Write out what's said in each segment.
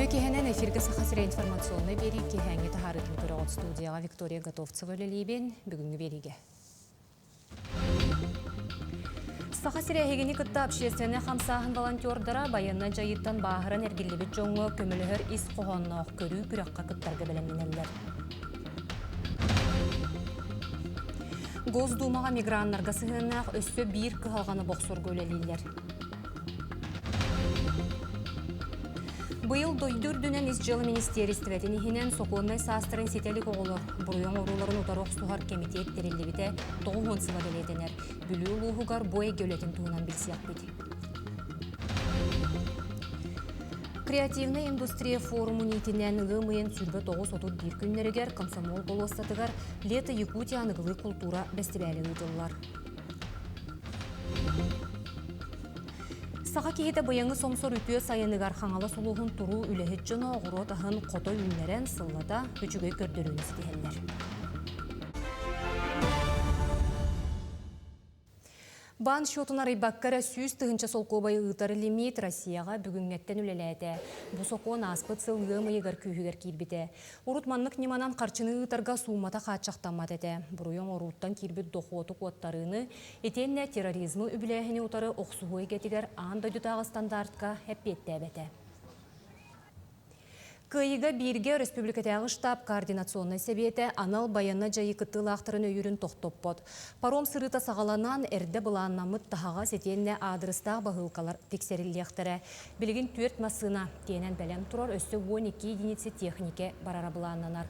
кехенен эфирге сахасыра информационный бери кехенге тахарытын турагот студияга Виктория Готовцева лелейбен бүгүнгү бериге. Сахасыра хегени кытта общественный хамсахын волонтердара баянна жайыттан баахыран эргиллебит жоңго көмөлөһөр ис когонноох көрүү күракка кыттарга белеминеллер. Госдумага миграннарга сыгыннаах өссө бир кыхалганы боксор көлелилер. Быйыл дойдурдунан ис жылы министерствотен ихинен соконной састырын сетелик оголор. Буруян оруларын утарок сухар комитет терилибите тоғын сыла белетенер. Бүлүү улуғугар бой көлетін туынан білсияк бити. Креативный индустрия форуму нитинен ылымыйын сүрбі 9-31 күннерігер комсомол болуастатыгар лето Якутия анығылы культура бәстібәлі ұйдылар. Саға кейді бұяңы сомсор үпе сайыныгар қаңалы сұлуғын тұру үләхет жына оғырот ағын қотой үнлерен сыллада күчігі көрдіріні стихеллер. Бан шотына райбаккара сүйіз тұғынша солқобай ұйтары лимит Россияға бүгінгеттен үлеләді. Бұ соқуын аспыт сылғы мұйығар күйігер кирбіті. Урутманлық неманан қарчыны ұйтарға суымата қатшақтамат әді. Бұруян оруттан кирбіт доқуоты қуаттарыны, етенне терроризмы үбіләхіне ұтары оқсуғой кетігер аңда дүтағы стандартқа әппетті әбәті. Кыйыга бирге республикатағы штаб координационный советі анал баянна жайы кыттылы ақтырын өйірін тоқтоппот. Паром сырыта сағаланан әрді бұланнамыт тахаға сетенне адрыстағы бағылқалар тексерілі ақтыры. Білігін 4 масына тенен бәлем тұрар өсті 12 единицы технике барара бұланнанар.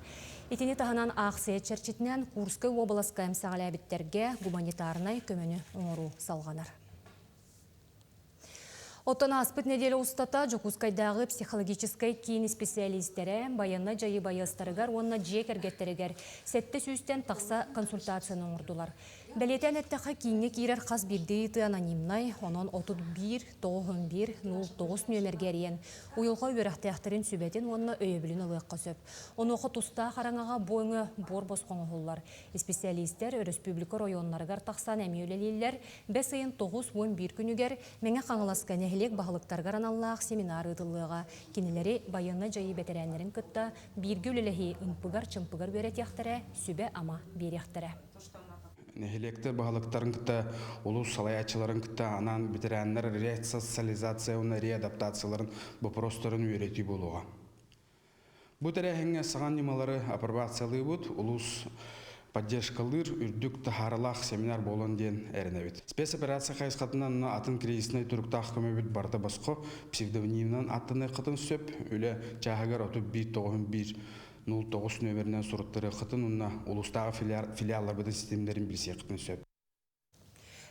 Етені тағынан ақсия чәрчетінен Курскай обласкайым сағалябіттерге гуманитарнай көміні оңыру салғанар. Оттана аспыт неделі ұстата Жокускайдағы психологическай кейін специалистері баянна жайы байыстарығар, онына жек әргеттерігер сәтті сөзден тақса консультацияны ұңырдылар. Бәлетен әттіға кейінге кейрер қаз бірдейті анонимнай, онын 31-91-09 нөмергерien. Уйылға өрәқті әқтірін сүбәтін онына өйебілін ұлыққа сөп. Оны оқы тұста қараңаға бойыңы бор босқоңы ғылар. Специалистер республика районларығар тақсан әмі өлелелер 5-9-11 күнігер мәңе қаңыласқа нәхілек бағылықтарғар аналлақ семинар ұдылыға. Кенелері баянна жайы бәтерәнлерін күтті біргі өлелігі ұнпығар чымпығар өрет яқтыры, сүбе ама бер яқтыры. Нехилекті бағылықтарын күтті, улус салаячыларын күтті, анан бетерәнлер ресоциализацияуына реадаптацияларын бұпростарын үйреті болуға. Бұ тәрәхіңе саған немалары апробациялы бұд, улус поддержкалыр үрдік тахаралақ семинар болын ден әрінәбет. Спецоперация қайысқатынан атын кризисіне түріктақ көмебет барды басқы псевдонимнан аттыны қытын сөп, өлі чағығар 31-09 нөмірінен сұрыттыры қытын ұнна ұлыстағы филиалар бұдың системдерін білсе қытын сөп.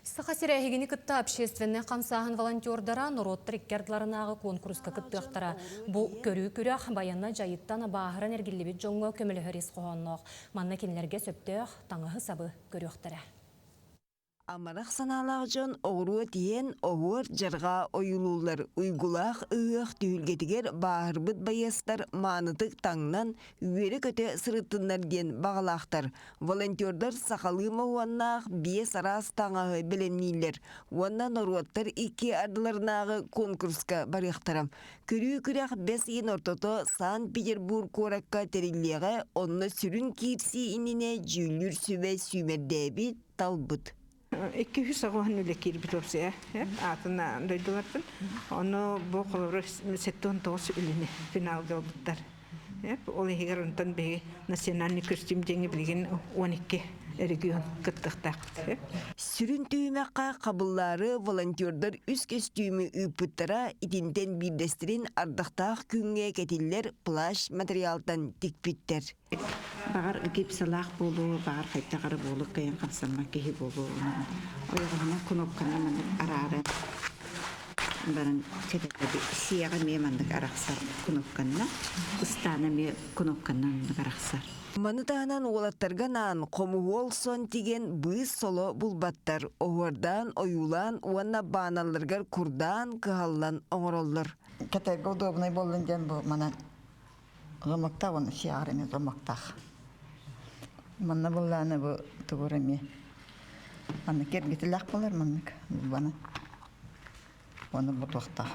Сахасыра хегені кытта общественный қамсағын волонтердара нұроттыр иккердларынағы конкурска кыттықтара. Бұл көрі күрәқ баянна жайыттан бағырын әргілебет жоңға көмілі хөрес қоғаннақ. Манна кенлерге сөптіғ таңығы сабы көріқтірі. Амарақ саналақ жон оғыруы тиен оғыр жарға ойылулар ұйгулақ ұйық түйілгетігер бағырбыт байыстар маныдық таңнан үйері көте сырыттынар ден бағалақтар. Волонтердар сақалы мауаннақ бие сарас таңағы біленмейлер. Оннан оруаттар 2 ардыларынағы конкурска барықтарам. Көрі күрәқ 5 ен ортото Санкт-Петербург коракка терилеға онны сүрін кирси иніне жүлір сүбе сүймердәбі талбыт. 200 сағуан үлі кербіт опсия, атына дойдыларпын. Оны бұл қолыры 7-9 үліні финалға олдыттар. Ол егер онтан бәге национальный костюм жеңі білген 12 регион кыттықтақ. Сүрін түймеққа қабыллары волонтердар үз костюмі үпіттара итинтен бірдестірін ардықтақ күнге кетілер плаш материалтан текпіттер. Бағар гипсалақ болу, бағар қайттағары болу, қайын қапсанма кейі болу. Ойығына күнопқана мәнік арары. Баран кәдәді сияға мемандық арақсар күнопқанна, ұстаны ме күнопқаннан арақсар. Манытағынан олаттарғанан қомы олсон теген бұйыз соло бұлбаттар. Оғырдан, ойулан, уанна бағаналарғар күрдан, кығалан оңыроллар. Кәтәгі удобный болын ден бұл мана ғымықта, оны сияғырыме ғымықтақ. Манна бұлланы бұл тұғырыме. Манна кергетіләқ болар маннык бұлбаны. Оны бұлуқтақ.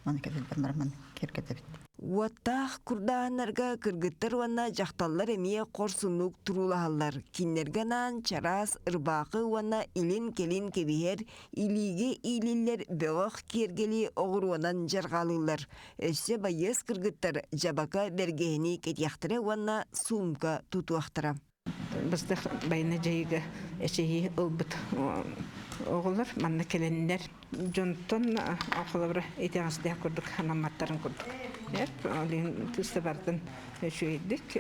Манна кәділ бірмір манна киргетебит. Уаттах курдаанарга кыргыттар уанна жақталлар эмие корсунук турулааллар. Киннерганан чарас ырбакы уанна илин келин кебиер, илиге илиллер бөгөх кергели оғыруанан жаргалылар. Өссе байыз кыргыттар жабака бергени кетияқтыры уанна сумка тутуақтыра. Бізді байына жайыға әшейі ұлбыт оғылар, манна келенлер. Жонтон ақылыбыры етеңізде көрдік, ханаматтарын көрдік. Олин түсті бардың шөйдік,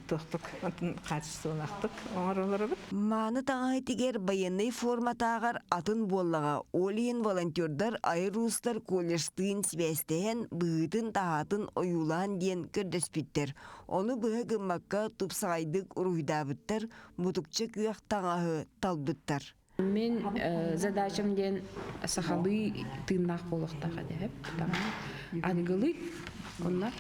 тұқтық, атын қатысты олақтық, оңыр олары бұд. Маны таңай тегер байынный форматағар атын боллаға олиын волонтердар айрустар колледжтыын связтен бұғытын тағатын оюлан ден көрдөспіттер. Оны бұғы гыммакка тупсағайдық ұруйдабыттар, мұтықчы күйақ таңағы талбыттар. Мен задачам ден сахалы тыыннақ болықтаға деп. Адығылы, onlar.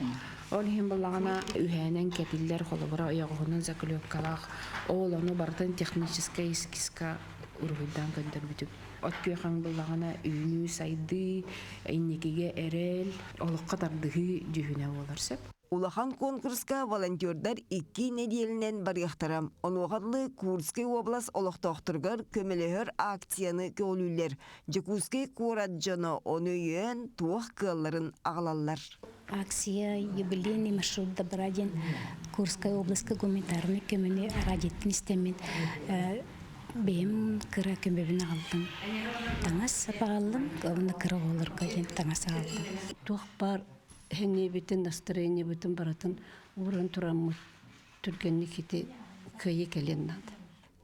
Олхин балағана үйәнен кәтілдер қолыбыра ұяғығынан закулёккалақ, ол оны бартын техническа ескиска ұрғыдан көндір бүтіп. От күйеқан балағана үйіні сайды, әйнекеге әрел, олыққа тардығы жүхіне оларсып. Улахан конкурска волонтердар 2 неделінен барияқтарам. Онуғадлы Курский облас олықтақтырғар көмелігір акцияны көлілер. Жекузский кураджаны оны үйен туақ кылларын ағалалар. Акция юбилейный маршрут Добродин Курской области гуманитарный көмелі радиеттін істемет. Бем кыра көмебін алдым. Таңас сапағалым, оны кыра олар көден таңас алдым. Туақ бар хәне битен настроение битен баратын урын тураммыт түргенни ките көйе келеннады.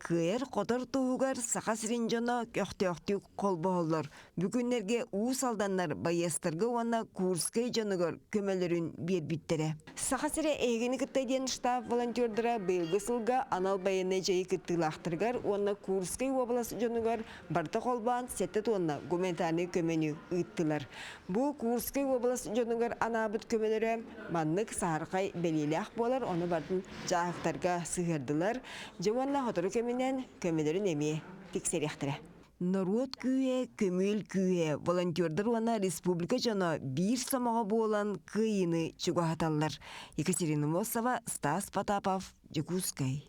Кыер қотыр туғығар сақа сиринжона көқтеқтік қолбағылар. Бүгінлерге уыс алданлар байестырғы уанна Курскай жанығыр көмелерін бербиттері. Сақа сире әйгені күттайден штаб волонтердыра бұйылғы сылға анал байыны жайы күттілақтырғар уанна Курскай обласы жанығыр барта қолбан сәттет уанна гуманитарный көмені ұйттылар. Бұл Курскай обласы жанығыр анабыт көмелері маннық сарқай белелек болар, оны бардың жағықтарға сығырдылар. Жауанна хотыры көмелерін әме тексеректірі. Народ күйе, көмел күйе, волонтердар уана республика жана бір самаға болан күйіні чуғаталар. Екатерина Мосова, Стас Потапов, Жекускай.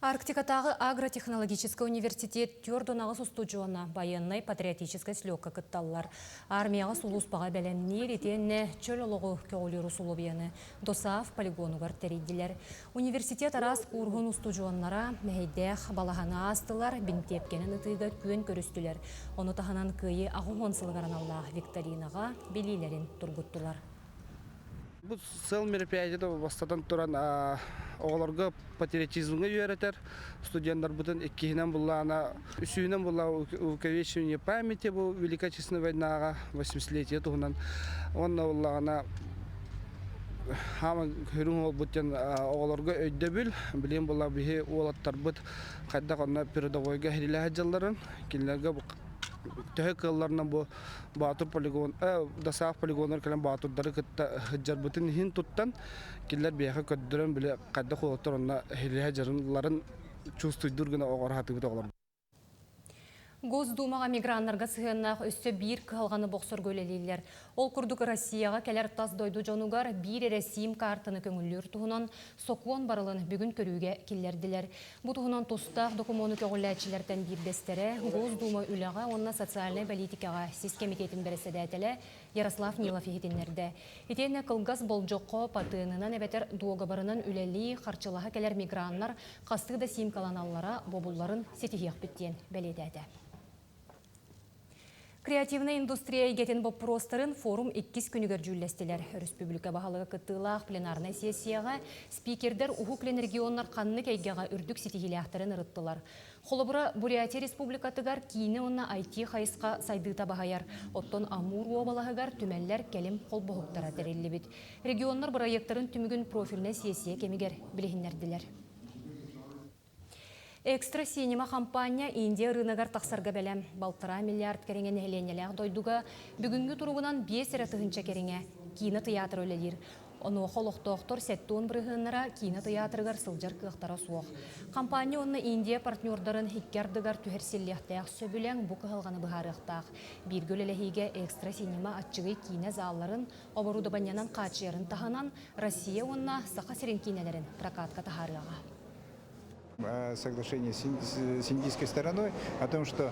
Арктикатағы агротехнологический университет тёрдонағы сустуджуана военной патриотической слёгка кытталлар. Армияға сулуспаға бәлемнер етенне чөлолығы кеолеру сулубияны досаав полигонугар тәрейділер. Университет арас курғын устуджуаннара мәйдәқ балағана астылар, бинтепкенін ұтыға күйен көрістілер. Оны таханан күйі ағуғонсылығаран Аллах викторинаға белилерін тұргыттылар. Бұл сыл мероприятиеті бастатан тұран оғыларға патриотизмға үйеретер. Студенттар бұтын еккейінен бұллағына, үсүйінен бұлла увековечивание памяти бұл Великой Отечественной войнаға 80-летие тұғынан. Онна бұллағына хама көрің ол бұттен оғыларға өйді біл. Білен бұлла бігі олаттар бұт қайдақ онна передовойға херілі әджаларын. Келілерге төһө кылларынан бу Батур полигон, дасаaf полигондар келен Батурдары кытта жарбытын хин туттан киллер бияха көддөрөн биле кайда холотторунна хиле жарынларын чувствуйдургына огор хатыбыт оглар. Госдумаға миграннарға сығыннақ өсті бір қалғаны боқсыр көлелейлер. Ол күрдік Россияға кәлер тас дойду жонуғар бір әресім картыны көңілер тұғынан соқуан барылын бүгін көруге келерділер. Бұл тұғынан тұстақ документу көгіләтшілерден бірдестері Госдума үліға онына социальный политикаға сіз комитетін бірісі Ярослав Нилов егетінлерді. Етені қылғас бол жоққа патынынан әбетер дуоғабарынан үлелі қарчылаға кәлер миграннар қастығда симкаланаллара бобулларын сетихияқ біттен бәледәді. Креативный индустрия егетін боп простарын форум 2 күнігер жүллестелер. Республика бағалығы кыттылақ пленарный сессияға спикердер ұхуклен регионлар қанны кәйгеға үрдік сетихилияқтарын ұрыттылар. Холобыра Бурятия республикатығар кейіні онна IT қайысқа сайдыта бағайар. Оттон Амур обалағығар түмәллер кәлім қол бұғықтара тәрелі бет. Регионлар проекттарын түмігін профильный сессия кемігер білігіндерділер. Экстра синема компания Индия рыногар тақсарға бәлем. Балтыра миллиард керенген әленелер дойдуға бүгінгі тұрғынан 5 рәтігінші кереңе. Кино театр өлелер. Оны холоқтоқтор сәттуын бірігінлера кино театрыгар сылжар кықтара суық. Компания оны Индия партнердарын хиккердігар түхерселлияқтаяқ сөбілен бұ қығылғаны бұғарықтақ. Біргіл әліхеге экстра синема атчығы кино залларын оборуды банянан қачырын таханан Россия онына сақа серен кинелерін прокатқа тахарыға. Соглашение с индийской стороной о том, что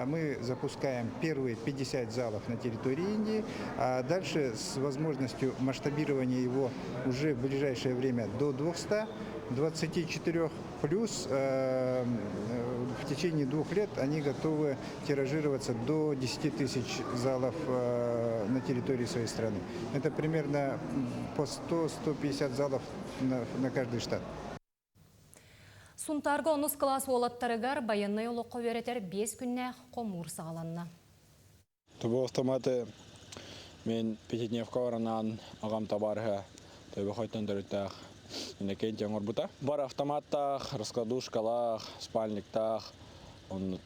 мы запускаем первые 50 залов на территории Индии, а дальше с возможностью масштабирования его уже в ближайшее время до 224 плюс в течение 2 лет они готовы тиражироваться до 10 тысяч залов на территории своей страны. Это примерно по 100-150 залов на каждый штат. Сунтарга онус класс олаттарыгар баяннай олыққа өретер 5 күнне қомур сағаланна. Түбі автоматы мен пятидневка оранан ағам табарға төбі қойтан дөріттақ инекен теңір бұта. Бар автоматтақ, раскладушкалақ, спальниктақ, оны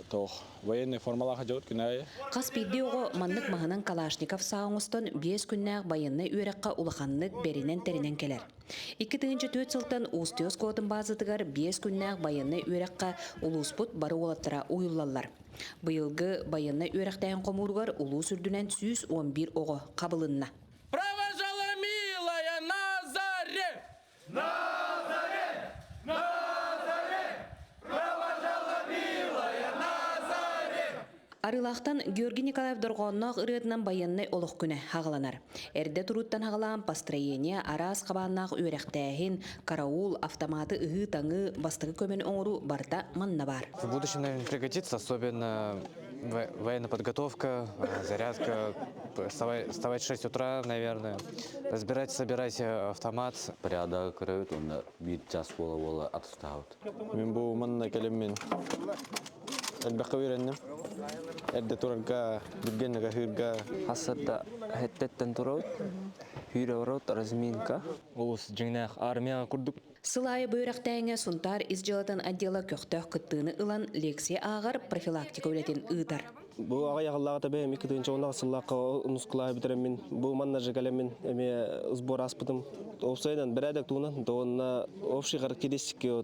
тоқ военный формалаға жауыт күнәйі. Қас бейді оғы маннық мағынан Калашников сауыңыстан 5 күннәғ баяннай үйраққа улақанлық берінен терінен келер. 2-4 сылтан ұстиоз kodын базытығар 5 күннәғ баяннай үйраққа улуспут бары олаттыра ойылалар. Бұйылғы баяннай үйрақтайын қомурғар улу сүрдінен 111 оғы қабылынна. Провожала милая Назаре! Арылақтан Георгий Николаев Дорғоннақ ұрыдынан баяннай олық күні хағыланар. Әрді тұруттан хағылан построение, арас қабаннақ үйректәйін, караул, автоматы, ұғы, таңы, бастығы көмен оңыру барда манна бар. В будущем, наверное, пригодится, особенно военная подготовка, зарядка, вставать в 6 утра, наверное, разбирать, собирать автомат. Порядок көрөт, онда bir час бола атыстауыт. Мен бұл манна келеммен. Әлбәқі өйреннім. Әрді тұранға, дүргенніға, хүрға. Асырда әттеттен тұрауыт, үйрі ұрауыт, разминка. Олыс жыңнақ армияға күрдік. Сылайы бөйрақтайыңа сұнтар изжалатын отдела көқтөк күттіғыны ұлан лекция ағар профилактика өлетін ұйтар. Бұл аға яғыллаға табайым, 2-2 оңлаға сыллаққа ұнысқылағы бітеремін. Бұл манна жығалемін, әме ұзбор аспытым. Опсайдан бір әдік туынан, доғынна опшиғар кедесікке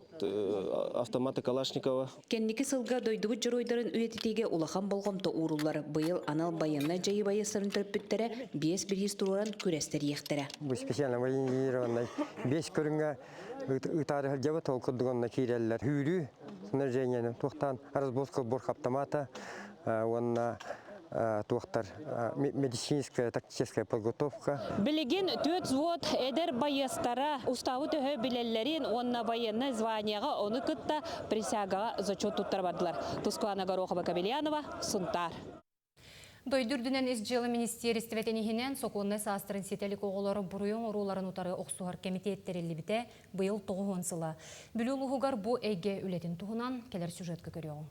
автоматы Калашникова. Кеннекі сылға дойдығы жыройдарын үйететеге улахан болғымты урулар. Бұйыл анал баянна жайы байыстарын түріппіттері 5-1 тұруран көрестер ектері. Бұл специально военизированный 5 көрінге ұтары жабы толқырдығынна кейрелілер. Хүрі, снаряжениені тоқтан, разбоска борх автомата, онна туақтар медицинская, тактическая подготовка. Білеген 4 взвод әдер байыстара уставы төхі білелерін онна военный званияға оны күтті присягаға зачет тұттар бардылар. Тускуана Горохова Кабельянова, Сунтар. Дойдүрдүнен изжелы министерстветенихинен соконны састырын сетелік оғылары бұруын оруларын утары оқсуғар комитеттерелі біте бұйыл 9 сыла. Бүлі ұлығығар бұ әйге үлетін тұғынан келер сюжеткі көріуің.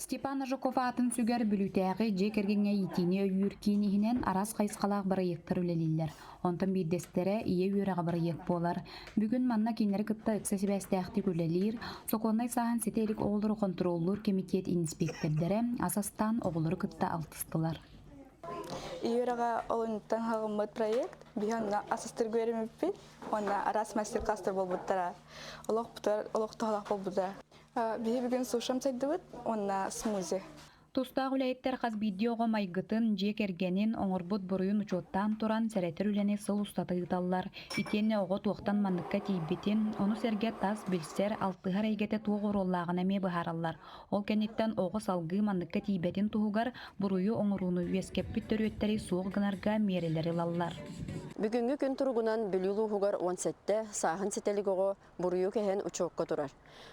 Степан Жуков атын сүгер бүлітәғі жекергенге етіне үйір кейінігінен арас қайсқалақ бірайықтыр үлелілер. Онтын биддестері ие үйіріға бірайық болар. Бүгін манна кейінері күтті үксесібәстәқті үлелер, соқонай саған сетелік оғылыр контроллыр комитет инспектордері асастан оғылыр күтті алтыстылар. Үйіріға олынттан ғағымыд проект, бүйінна асастыр көріміппен, онна арас мастер-кластер бол бұттара, олық тұғалақ бол бұттара. Бейі бүгін сушам сайдывыд, онна смузи. Тустағы үләйттер қаз видеоға майгытын жек ергенін оңырбұт бұрыйын ұчоттан тұран сәрәтір үләне сыл ұстаты ұталылар. Итенне оғы туақтан мандыққа тейбетін, оны сәрге тас білсер алтығар әйгеті туғыр оллағын әме бұхаралар. Ол кәнеттен оғы салғы мандыққа тейбетін туғығар бұрыйы оңыруыны үескеп бүттір өттері суық гынарға мерелері лаллар. Бүгінгі күн тұрғынан білілу ғығар 17-те сағын сетелік оғы бұрыйы кәхен ұчоққа тұрар.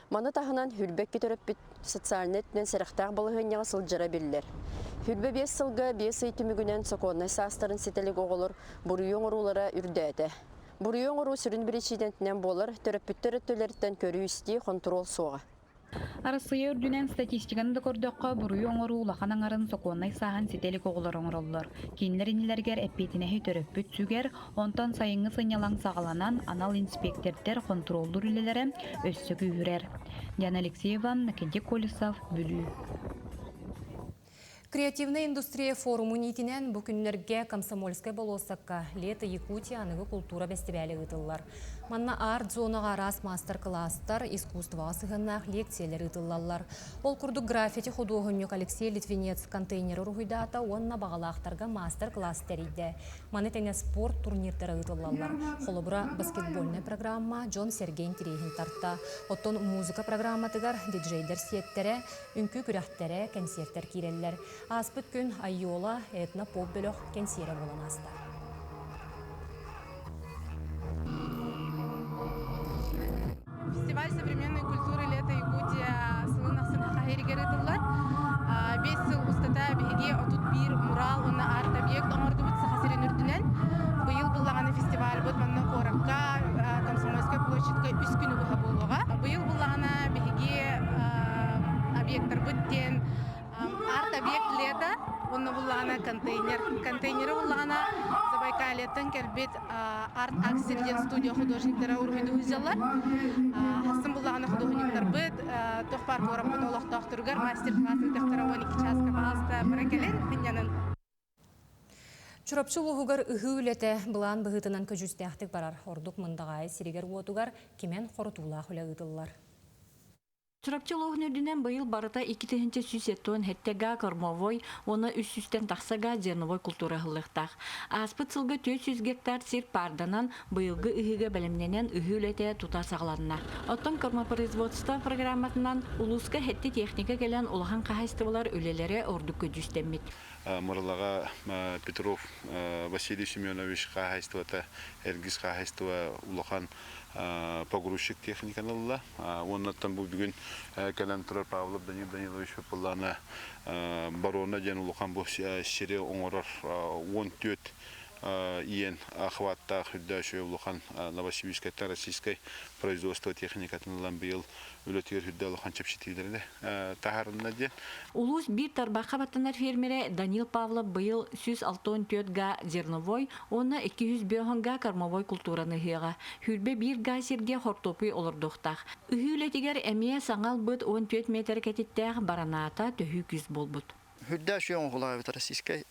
Маны тағынан хүлбек кетіріп біт социалнет мен сәріқтақ болығынняға сылжыра білілер. Хүлбе 5 сылға 5 үйтімігінен соқуаннай састарын сетелік оғылыр бұрыйы оңырулары үрдәді. Бұрыйы оңыру сүрін біречидентінен болыр, төріп бүттірі төлерттен көрі үсті контрол соға. Арысыя үрдінен статистиканы көрдөкқа бұруы оңыру улақан аңарын соқуаннай саған сетелік оғылар оңырылыр. Кейінлер инелергер әппетінәхи төріп бүтсүгер, онтан сайыңы сыйнялан сағаланан анал инспектордер контролдыр үлелері өссігі үрер. Ян Алексееван, Накенде Колесов, Бүлі. Креативная индустрия форуму нитинен бүкүннерге Комсомольская болосакка Лето Якутия аныгы культура фестивалі ытыллар. Манна арт-зонаға рас мастер-класстар, искусство асығыннақ лекциялер ытыллалар. Ол күрді граффити художник Алексей Литвинец контейнер ұрғыдата онна бағалақтарға мастер-класс тәрейді. Маны тәне спорт турнирдері ытыллалар. Холобыра баскетбольная программа Джон Сергей Терехин тарта. Оттон музыка программатыгар диджейдер сиеттере, үнкі күрәхтере, концерттер киреллер. Аспыт күн айола этна поп бөлөк кенсире болан аста. Фестиваль современной культуры «Лето Якутия» сылынақ сынаққа херигер ытылар. 5 сыл устата беге отут бир мурал, онна арт-объект оморду бұт сақасырын үрдінен. Бұйыл бұллағаны фестиваль бұт манна қоракка, Комсомольская площадка үс күні бұға болуға. Бұйыл бұллағана беге объекттар бұттен арт-объект «Лето», онна бұллағана контейнер. Контейнері бұллағана Забайкалеттен келбет арт-аксельден студия художниктары ұрғыды үзелар. Хасын бұллағана художниктар бұд, тоқпар қорап бұд олақ тоқтырғар, мастер-классын тоқтара 12 часка бағалыста бірекелер дінянын. Чурапчылы ғығыр үгі үлеті бұлан бұғытынан көжісті ақтық барар. Ордық мұндағай сирегер уотугар кемен қорытулақ үлі ұдылар. Чурапчылығын үрдінен бұйыл барыта 2-тігінші сүсеттуын хеттега кормовой, оны үс-сүстен тақсага зерновой культура ғылықтақ. Аспыт сылғы 400 гектар сир парданан бұйылғы үхіге бәлімненен үхі үлеті тұтар сағыланына. Оттон кормопроизводство программатынан улуска хетті техника келен улахан қағайстывалар өлелері ордық көджістеммет. Мұрылаға Петров Василий Семенович қағайстывата, Эргиз қағайстыва улахан погрузчик техниканалла. Оннаттан бұл бүгін кәлем тұрар Павлов Данилович Пуллана барона ден улахан бұл шере оңырар 14 иен охватта хүддәші улахан Новосибирская российской производство техникатыналан бейыл үлетер хүдді улахан чепшетейлерді тағарында ден. Улус бір тарбаққа баттанар фермері Данил Павлов бейыл 164 га зерновой, оны 205 га кормовой культураны хыға. Хүрбе бір га серге хортопы олырдықтақ. Үхілетігер әмее саңал бұд 14 метр кәтеттәғ бараната төхі күз бол бұд. Хүддәші оңғылағы бет российской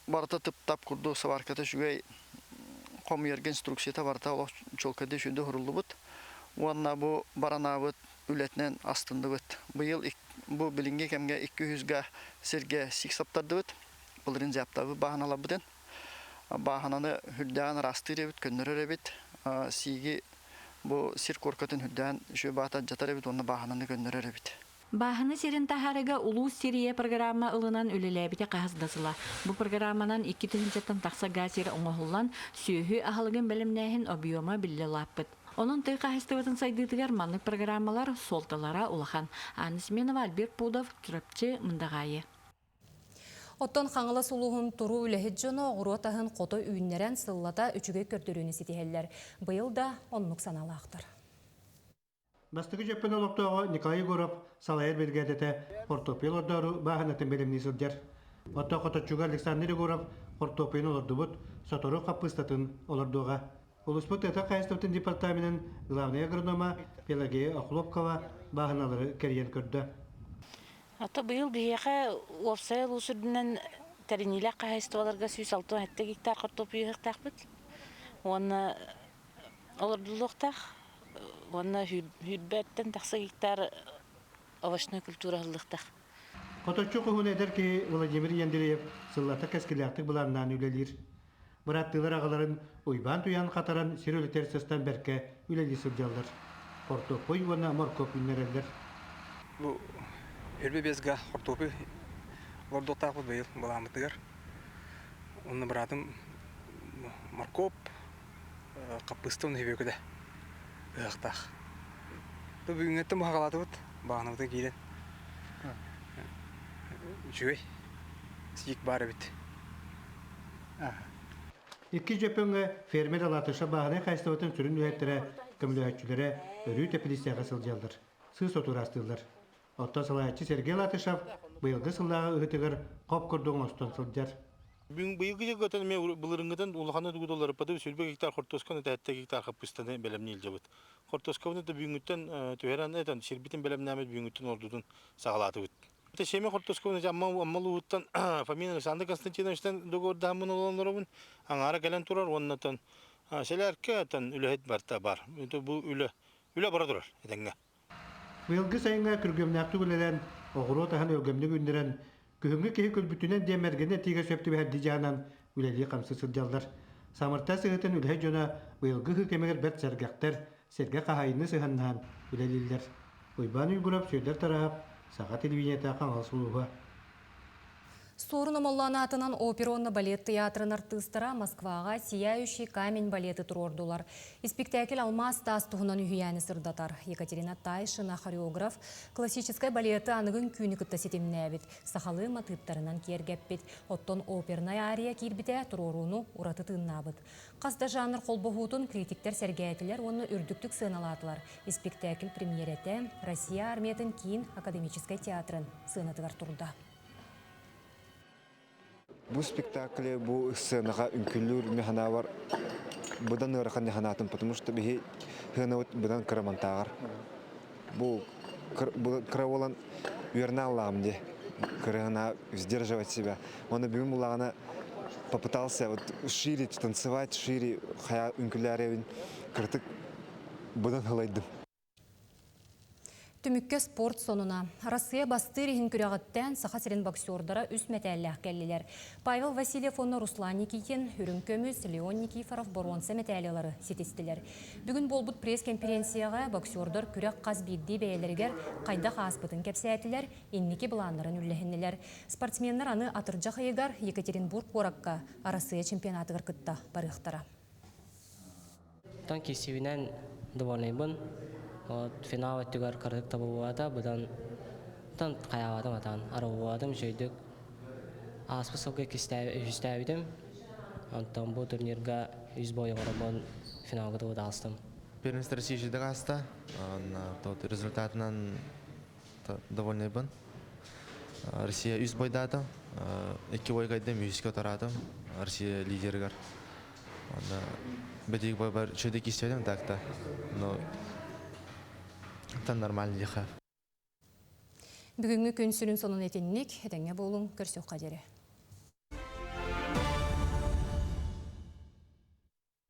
барта тып-тап күрді саварката жүгей қомерге инструкцията барта олақ чолкады жүнді ғырылды бұд. Уанна бұ барана бұд үлетінен астынды бұд. Бұйыл бұ білінге кәмге 200 га серге сик саптарды бұд. Бұлырын зәптабы бағанала бұдын. Бағананы хүлдән растыры бұд, көннірі бұд. Сиги бұ сир коркатын хүлдән жүй бата жатары бұд, оны бағананы көннірі бұд. Баханы серин тахарыга улус Сирия программа ылынан үлеләбите қағыздасыла. Бұл программанан 2-тігінчеттен тақса газер оңғылан сүйі ахалығын бәлімнәйін объема білі лаппыт. Onun tığ қағыстығытын сайдыдығар манлық программалар солталара улахан. Анисменова Альберт Пудов, Чурапчы, Мындағайы. Оттон қаңылы сұлуғын тұру үләхет жоны оғыротағын қото үйіннерен сыллата үчіге көрдіріні сетихеллер. Бұйыл да онлық саналақтыр. Бастығы жеппен олықтауға Николай Егоров салайыр белгәдеті ортопийл ордары бағынатын белімні сылдер. Отта қоточуға Александр Егоров ортопиyn оларды бұд, сотору қапыстатын олардуға. Улуспыт әті қайыстывтын департаментін главный агронома Пелагея Охлопкова бағыналары кәрген көрді. Ата бұйыл бейеқі орсайыл ұсырдынан тәрінелі қайыстываларға 106 гектар ортопийл тақпыд. Оны олардылықтақ. Онна хүдбәттен тақсы гектар овощной культура ғылықтақ. Қоточу құғын әдір ки Владимир Янделеев сыллата кәскіліқтік бұларынан үлелер. Бұраттылар ағаларын ұйбан туян қатаран сер өлітер сыстан бәрке үлелі сұржалдар. Қортопой оны моркоп үнерелдер. Бұл өрбе безға қортопы ордоқтақ бұл бейіл бұламытығар. Оны бұратым моркоп қапысты оны хебекеді. Ыақтақ. Бұл бүгінетті мұғалаты бұд, бағынауды кейден. Жүгей, сүйік бары біт. Екі жөпіңі фермер алатыша бағынай қайыстауытын сүрін үйеттірі, көмілі өрі тәпілістіға сылжалдар. Сыз отыр астылдар. Оттан салайатчы Сергей Латышев бұйылғы сылдағы ұғытығыр қоп күрдің остан сылжар. Быйылгы жегөтөн ме булырыңгытын улаханы дугудолар пады сүлбе гектар хортосканы тәттә гектар хапыстаны белемне илҗебет. Хортосканы да бүгүнгүттен төһәрән этен шербитин белемнәмет бүгүнгүттен ордудун сагалаты бит. Это семя хортосковны аммалуттан фамилия Александр Константиновичтан догордамын олонлорун аңара келен турар оннатан селерке тан үлехет барта бар. Это бу үле бара турар этеңге. Быйылгы сайынга күргөмнәк түгелелән огыру таһан өргөмне күндерен күһүнгө кеһи көлбүтүнен демергене тиге сөптү бәһәр дижанан үлели камсы сылжалдар. Самырта сыгытын үле жона быйылгы хыкемегер бет сәргәктер серге кахайны сыганнан үлелилер. Уйбан уйгурап сөйләр тарап саға телевизията қаңал сұлуға. Сорын омолланатынан оперонно-балет театрын артыстыра Москваға «Сияющий камень» балеты тұрордулар. Спектакль алмаз тас тұғынан үйяны сырдатар. Екатерина Тайшина, хореограф, классическай балеты анығын күйні күтті сетемнәбет. Сақалы матыптарынан кергеппет. Оттон опернай ария кирбите тұроруну ураты тыннабыт. Қазда жанр қолбығутын критиктер сәргәйтілер, оны үрдіктік сыналатылар. Спектакль премьерете Россия армиятын кейін академическай театрын сынатығар тұрда. Бұл спектакле, бұл сценаға үнкіллер механа бар. Бұдан ұрақан механатын, потому что бігі бұдан кірамантағар. Бұл кіраволан үйерна Аллахымде, кірағына сдерживать себя. Он бігім ұлағына попытался шире танцевать, шире хая үнкіллеревін кіртік бұдан ғалайдым. Түмікке спорт сонуна. Россия бастырихин күрәғыттен сақа-сірін боксердара үс мәтәлләқ кәлілер. Павел Васильев оны Руслан Никитин, Хүрін Көміз, Леон Никифоров боронса мәтәлелері сетестілер. Бүгін болбут пресс-конференцияға боксердар күрәқ қаз бидді бәйелергер қайда қаспытын кәпсәтілер, иннеке бұландырын үлләхінелер. Спортсменлер аны атыржақ айығар Екатеринбург ораққа Россия чемпионатығыр күтті барықтара. Кесевінен довольныйбын. Финал өттігер қырдық табы болада, бұдан қаявадым атан, арауадым, жөйдік. Аспы сылғы үстәвідім, онтан бұл турнирға 100 бойығыры бұл финалға да алыстым. Первенство России жидық аста, результатынан довольныйбын. Россия 100 бойдадым, 2 бойғайдым, 100 көтарадым, Россия лидергар. Бәдегі бой бар чөйдік істедім, так-то. Это нормально ехав. Бүгінгі күн сүрін сонын етеннік, әтәңе болуң көрсеу қадері.